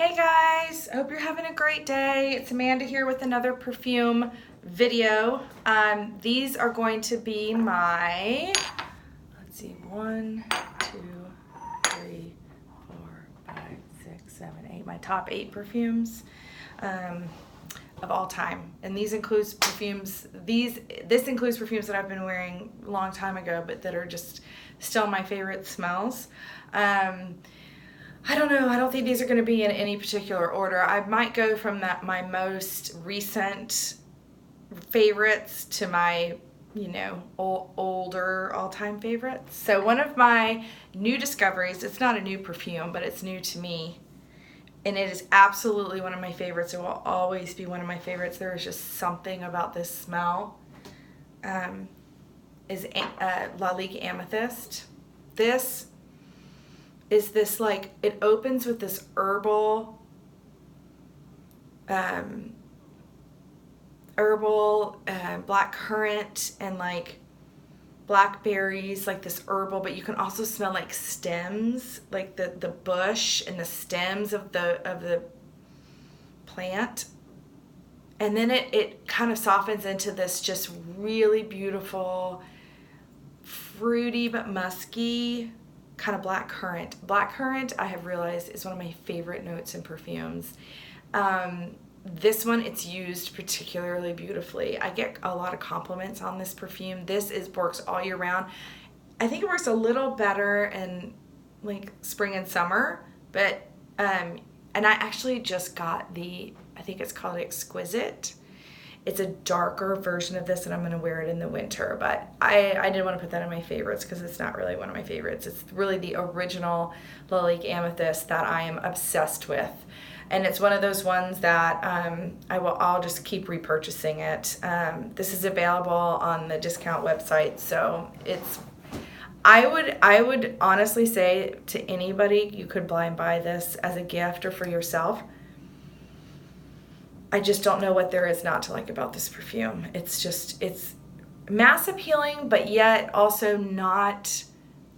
Hey guys, I hope you're having a great day. It's Amanda here with another perfume video. These are going to be my, let's see, 1, 2, 3, 4, 5, 6, 7, 8, my top 8 perfumes of all time. And these includes perfumes, this includes perfumes that I've been wearing a long time ago, but that are just still my favorite smells. I don't know. I don't think these are going to be in any particular order. I might go from my most recent favorites to my, older all-time favorites. So one of my new discoveries, it's not a new perfume, but it's new to me, and it is absolutely one of my favorites. It will always be one of my favorites. There is just something about this smell. Is Lalique Amethyst. This is this, like, it opens with this herbal black currant and like blackberries, like this herbal, but you can also smell like stems, like the bush and the stems of the plant. And then it kind of softens into this just really beautiful, fruity but musky kind of black currant. Black currant, I have realized, is one of my favorite notes in perfumes. This one, it's used particularly beautifully. I get a lot of compliments on this perfume. Works all year round. I think it works a little better in like spring and summer, but and I actually just got I think it's called Exquisite. It's a darker version of this, and I'm going to wear it in the winter. But I didn't want to put that in my favorites because it's not really one of my favorites. It's really the original Lalique Amethyst that I am obsessed with. And it's one of those ones that I'll just keep repurchasing it. This is available on the discount website, so I would honestly say to anybody, you could blind buy this as a gift or for yourself. I just don't know what there is not to like about this perfume. It's mass appealing, but yet also not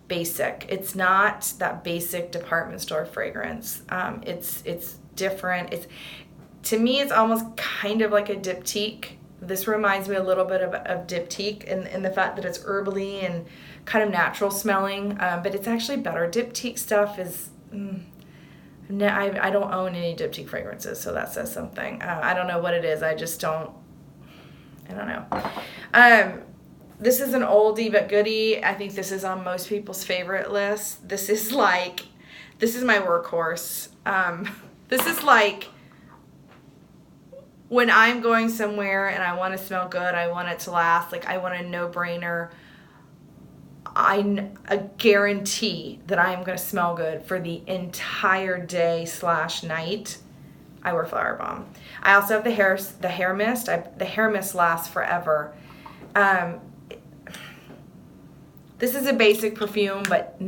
basic. It's not that basic department store fragrance. It's different. To me, it's almost kind of like a diptyque. This reminds me a little bit of diptyque in the fact that it's herbally and kind of natural smelling, but it's actually better. Diptyque stuff is... No, I don't own any diptyque fragrances, so that says something. I don't know what it is. I don't know. This is an oldie but goodie. I think this is on most people's favorite list. This is my workhorse. This is like when I'm going somewhere and I want to smell good, I want it to last, like I want a no-brainer. I guarantee that I am going to smell good for the entire day / night. I wear Flowerbomb. I also have the hair mist. The hair mist lasts forever. This is a basic perfume, but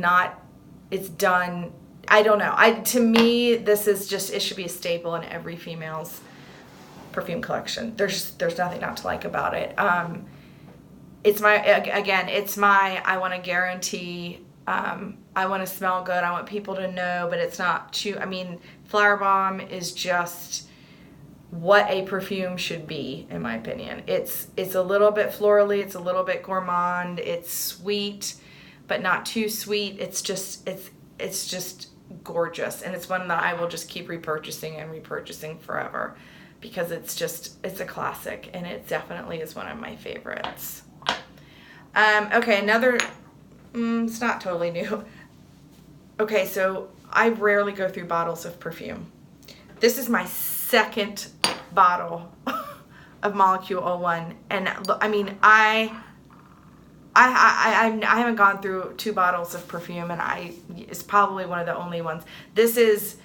it's done. I don't know. To me, this is just, it should be a staple in every female's perfume collection. There's nothing not to like about it. I want to guarantee, I want to smell good, I want people to know, but it's not too, Flowerbomb is just what a perfume should be, in my opinion. It's a little bit florally, it's a little bit gourmand, it's sweet, but not too sweet. It's just gorgeous, and it's one that I will just keep repurchasing forever, because it's a classic, and it definitely is one of my favorites. Okay, another, it's not totally new. Okay, so I rarely go through bottles of perfume. This is my second bottle of Molecule 01, and I haven't gone through 2 bottles of perfume, and it's probably one of the only ones. This is,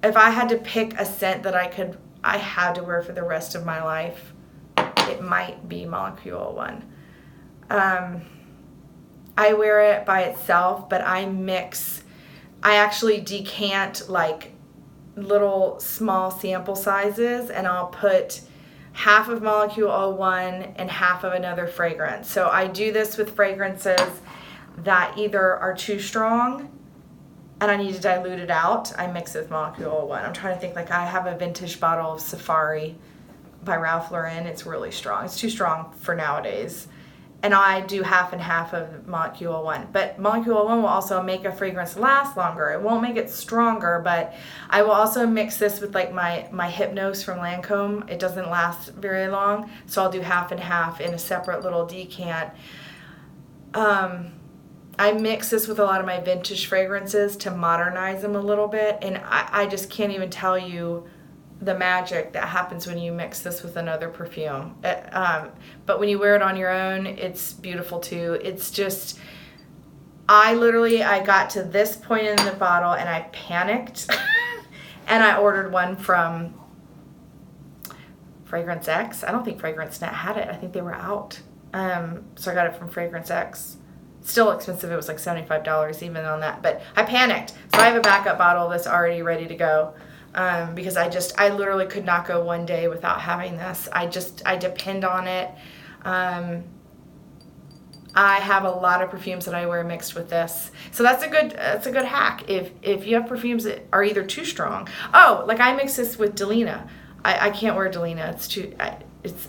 if I had to pick a scent that I had to wear for the rest of my life, it might be Molecule 01. I wear it by itself, but I actually decant like little small sample sizes, and I'll put half of Molecule 01 and half of another fragrance. So I do this with fragrances that either are too strong and I need to dilute it out, I mix it with molecule 1. I'm trying to think, like I have a vintage bottle of Safari by Ralph Lauren. It's really strong. It's too strong for nowadays. And I do half and half of molecule 1. But molecule 1 will also make a fragrance last longer. It won't make it stronger, but I will also mix this with like my Hypnos from Lancome. It doesn't last very long, so I'll do half and half in a separate little decant. I mix this with a lot of my vintage fragrances to modernize them a little bit, and I just can't even tell you the magic that happens when you mix this with another perfume. But when you wear it on your own, it's beautiful too. It's just, I got to this point in the bottle and I panicked and I ordered one from Fragrance X. I don't think Fragrance Net had it. I think they were out. So I got it from Fragrance X. Still expensive. It was like $75 even on that. But I panicked. So I have a backup bottle that's already ready to go. Because I literally could not go one day without having this. I depend on it. I have a lot of perfumes that I wear mixed with this. So that's a good hack. If you have perfumes that are either too strong. Oh, like I mix this with Delina. I can't wear Delina.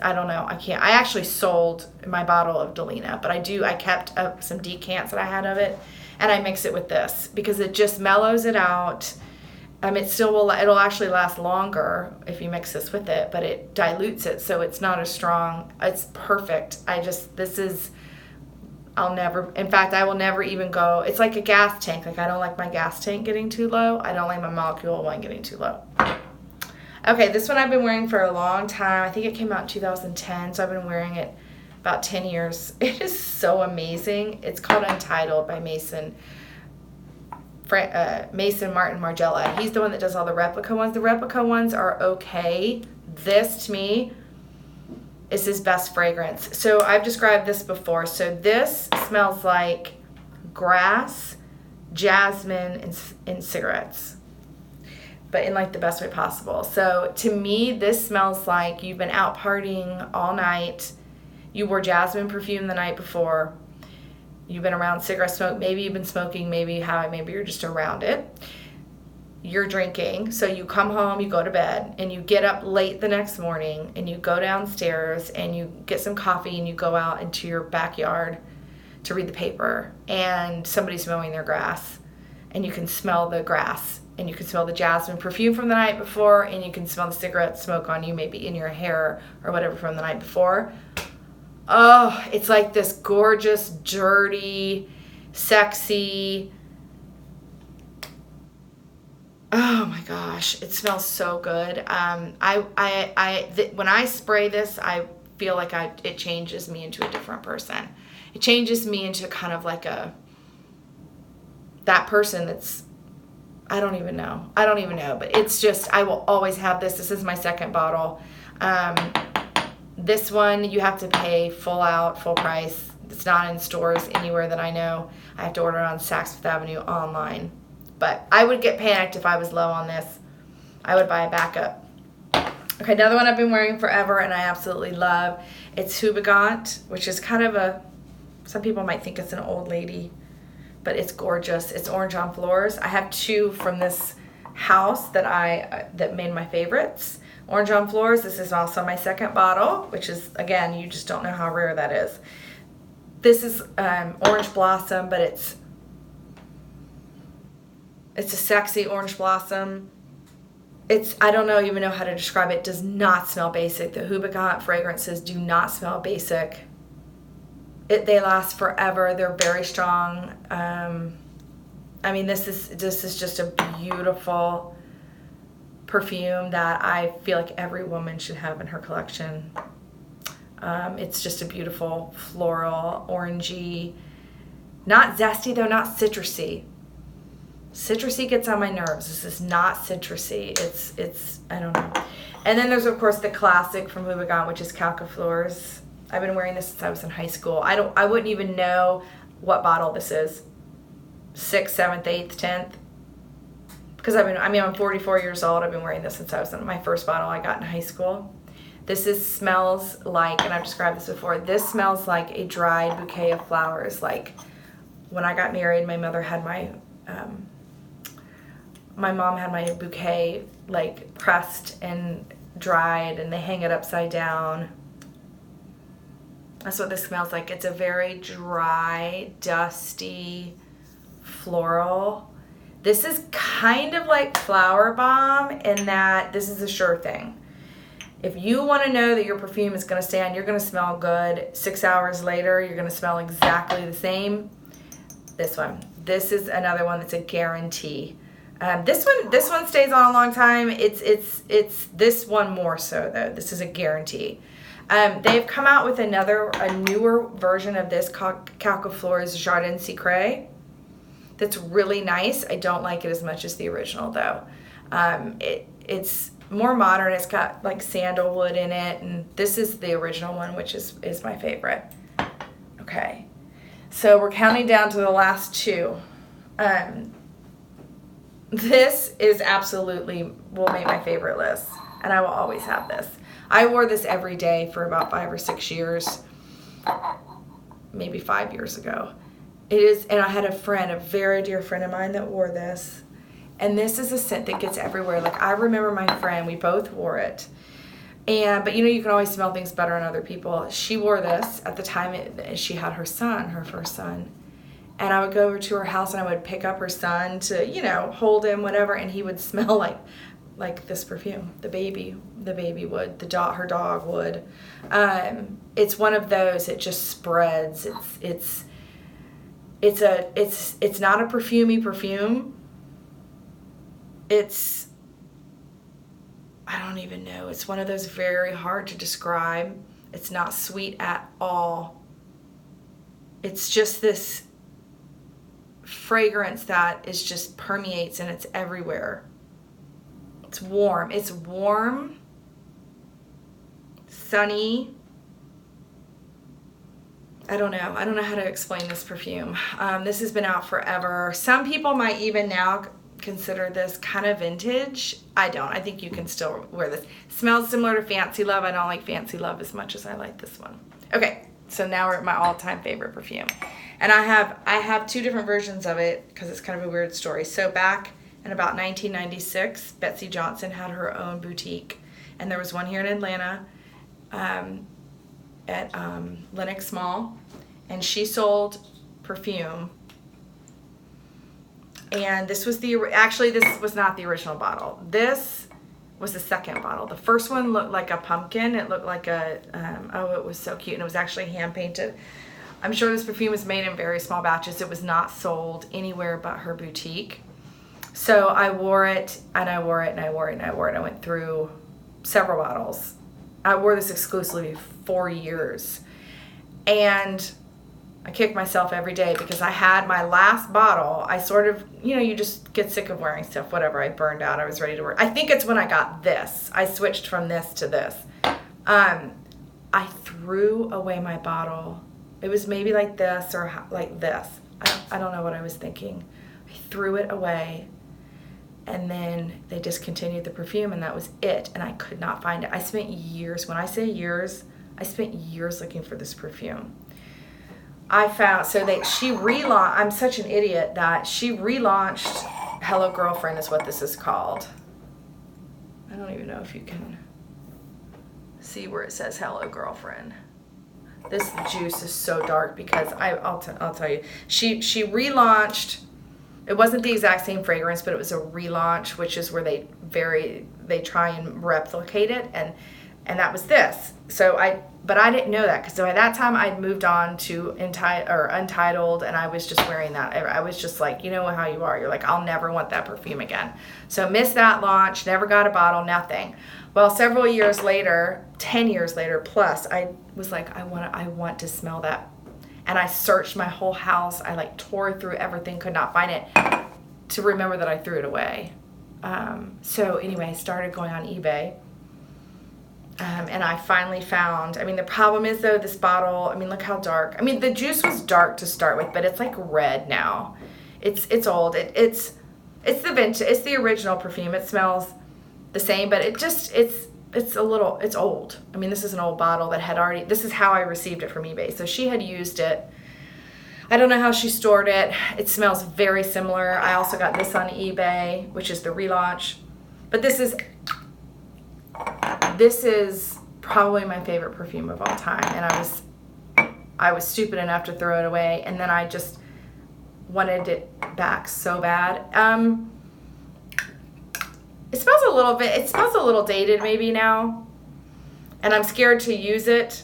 I don't know. I can't. I actually sold my bottle of Delina, but I kept up some decants that I had of it, and I mix it with this because it just mellows it out. It still will. It'll actually last longer if you mix this with it, but it dilutes it, so it's not as strong. It's perfect. In fact, I will never even go. It's like a gas tank. Like I don't like my gas tank getting too low. I don't like my molecule 1 getting too low. Okay, this one I've been wearing for a long time. I think it came out in 2010, so I've been wearing it about 10 years. It is so amazing. It's called Untitled by Mason Martin Margiela. He's the one that does all the replica ones. The replica ones are okay. This, to me, is his best fragrance. So I've described this before. So this smells like grass, jasmine, and cigarettes, but in like the best way possible. So to me, this smells like you've been out partying all night. You wore jasmine perfume the night before. You've been around cigarette smoke. Maybe you've been smoking. Maybe you haven't. Maybe you're just around it. You're drinking. So you come home, you go to bed, and you get up late the next morning, and you go downstairs, and you get some coffee, and you go out into your backyard to read the paper, and somebody's mowing their grass, and you can smell the grass, and you can smell the jasmine perfume from the night before, and you can smell the cigarette smoke on you, maybe in your hair or whatever from the night before. Oh, it's like this gorgeous, dirty, sexy. Oh my gosh, it smells so good. When I spray this, I feel like it changes me into a different person. It changes me into kind of like that person that's, I don't even know, but it's just, I will always have this. This is my second bottle. This one you have to pay full price. It's not in stores anywhere that I know. I have to order it on Saks Fifth Avenue online. But I would get panicked if I was low on this. I would buy a backup. Okay, another one I've been wearing forever and I absolutely love. It's houbigant, which is kind of some people might think it's an old lady, but it's gorgeous. It's orange on fleurs. I have two from this house that made my favorites. Orange on fleurs. This is also my second bottle, which is, again, you just don't know how rare that is. This is orange blossom, but it's a sexy orange blossom. I don't even know how to describe it. It does not smell basic. The houbigant fragrances do not smell basic. They last forever. They're very strong. This is just a beautiful perfume that I feel like every woman should have in her collection. It's just a beautiful floral, orangey, not zesty though, not citrusy. Citrusy gets on my nerves. This is not citrusy. It's I don't know. And then there's of course the classic from houbigant, which is quelques fleurs. I've been wearing this since I was in high school. I wouldn't even know what bottle this is. 6th, 7th, 8th, 10th. Because I'm 44 years old. I've been wearing this since I was in my first bottle I got in high school. This smells like, and I've described this before, this smells like a dried bouquet of flowers. Like when I got married, my mother had my my mom had my bouquet like pressed and dried, and they hang it upside down. That's what this smells like. It's a very dry, dusty, floral. This is kind of like Flowerbomb in that this is a sure thing. If you want to know that your perfume is going to stay on, you're going to smell good. 6 hours later, you're going to smell exactly the same. This one. This is another one that's a guarantee. This one stays on a long time. It's this one more so though. This is a guarantee. They've come out with a newer version of this called quelques fleurs Jardin Secret. That's really nice. I don't like it as much as the original though. It's more modern. It's got like sandalwood in it, and this is the original one, which is my favorite. Okay, so we're counting down to the last two. This is absolutely will make my favorite list, and I will always have this. I wore this every day for about 5 or 6 years, maybe 5 years ago. It is, and I had a friend, a very dear friend of mine that wore this. And this is a scent that gets everywhere. Like, I remember my friend, we both wore it. But you know, you can always smell things better on other people. She wore this at the time she had her son, her first son. And I would go over to her house and I would pick up her son to, you know, hold him, whatever. And he would smell like this perfume. The baby would, her dog would. It's one of those, it just spreads. It's not a perfumey perfume. I don't even know. It's one of those very hard to describe. It's not sweet at all. It's just this fragrance that is just permeates and it's everywhere. It's warm. It's warm, sunny. I don't know. I don't know how to explain this perfume. This has been out forever. Some people might even now consider this kind of vintage. I don't. I think you can still wear this. Smells similar to Fancy Love. I don't like Fancy Love as much as I like this one. Okay, so now we're at my all-time favorite perfume. And I have two different versions of it because it's kind of a weird story. So back in about 1996, Betsey Johnson had her own boutique. And there was one here in Atlanta at Lenox Mall. And she sold perfume. And this was actually this was not the original bottle. This was the second bottle. The first one looked like a pumpkin. It looked like it was so cute. And it was actually hand painted. I'm sure this perfume was made in very small batches. It was not sold anywhere but her boutique. So I wore it and I wore it and I wore it and I wore it. I went through several bottles. I wore this exclusively 4 years. And I kicked myself every day because I had my last bottle. I sort of, you know, you just get sick of wearing stuff, whatever. I burned out. I was ready to wear. I think it's when I got this. I switched from this to this. I threw away my bottle. It was maybe like this or like this. I don't know what I was thinking. I threw it away. And then they discontinued the perfume and that was it. And I could not find it. I spent years, when I say years, I spent years looking for this perfume. I found, she relaunched, I'm such an idiot that she relaunched Hello Girlfriend is what this is called. I don't even know if you can see where it says Hello Girlfriend. This juice is so dark because I'll tell you. She relaunched, it wasn't the exact same fragrance, but it was a relaunch, which is where they try and replicate it, and that was this. But I didn't know that because by that time I'd moved on to Untitled, and I was just wearing that. I was just like, you know how you are. You're like, I'll never want that perfume again. So missed that launch, never got a bottle, nothing. Well, several years later, 10 years later plus, I was like, I want to smell that. And I searched my whole house. I like tore through everything, could not find it, to remember that I threw it away. So anyway, I started going on eBay. And I finally found, I mean, the problem is though, this bottle, I mean, look how dark. I mean, the juice was dark to start with, but it's like red now. It's old. It's the vintage, it's the original perfume. It smells the same, but it's old. I mean, this is an old bottle that had already, this is how I received it from eBay. So she had used it. I don't know how she stored it. It smells very similar. I also got this on eBay, which is the relaunch. But this is probably my favorite perfume of all time. And I was stupid enough to throw it away. And then I just wanted it back so bad. It smells a little dated maybe now. And I'm scared to use it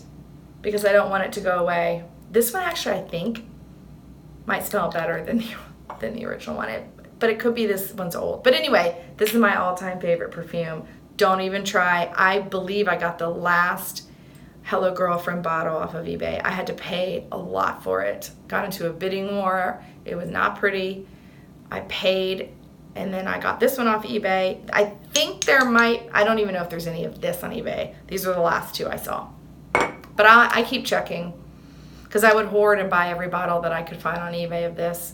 because I don't want it to go away. This one actually, I think, might smell better than the original one. But it could be this one's old. But anyway, this is my all-time favorite perfume. Don't even try. I believe I got the last Hello Girlfriend bottle off of eBay. I had to pay a lot for it. Got into a bidding war. It was not pretty. I paid, and then I got this one off eBay. I think I don't even know if there's any of this on eBay. These are the last two I saw. But I keep checking because I would hoard and buy every bottle that I could find on eBay of this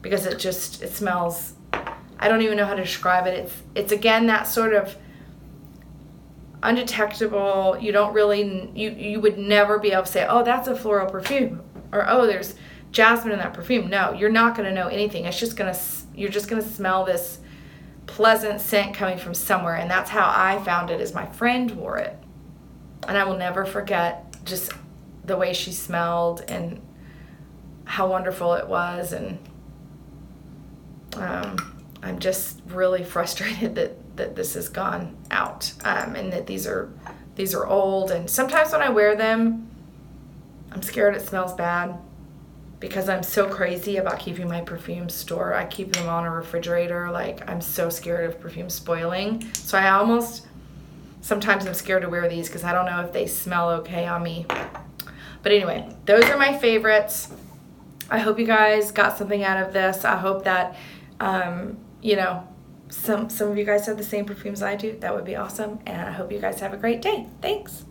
because it smells, I don't even know how to describe it. It's again that sort of undetectable. You don't really, you would never be able to say, oh, that's a floral perfume, or oh, there's jasmine in that perfume. No, you're not going to know anything. You're just gonna smell this pleasant scent coming from somewhere, and that's how I found it. Is my friend wore it, and I will never forget just the way she smelled and how wonderful it was. And I'm just really frustrated that this has gone out, and that these are old. And sometimes when I wear them, I'm scared it smells bad because I'm so crazy about keeping my perfumes stored. I keep them on a refrigerator. Like, I'm so scared of perfume spoiling. So sometimes I'm scared to wear these because I don't know if they smell okay on me. But anyway, those are my favorites. I hope you guys got something out of this. I hope that, some of you guys have the same perfumes I do. That would be awesome. And I hope you guys have a great day. Thanks.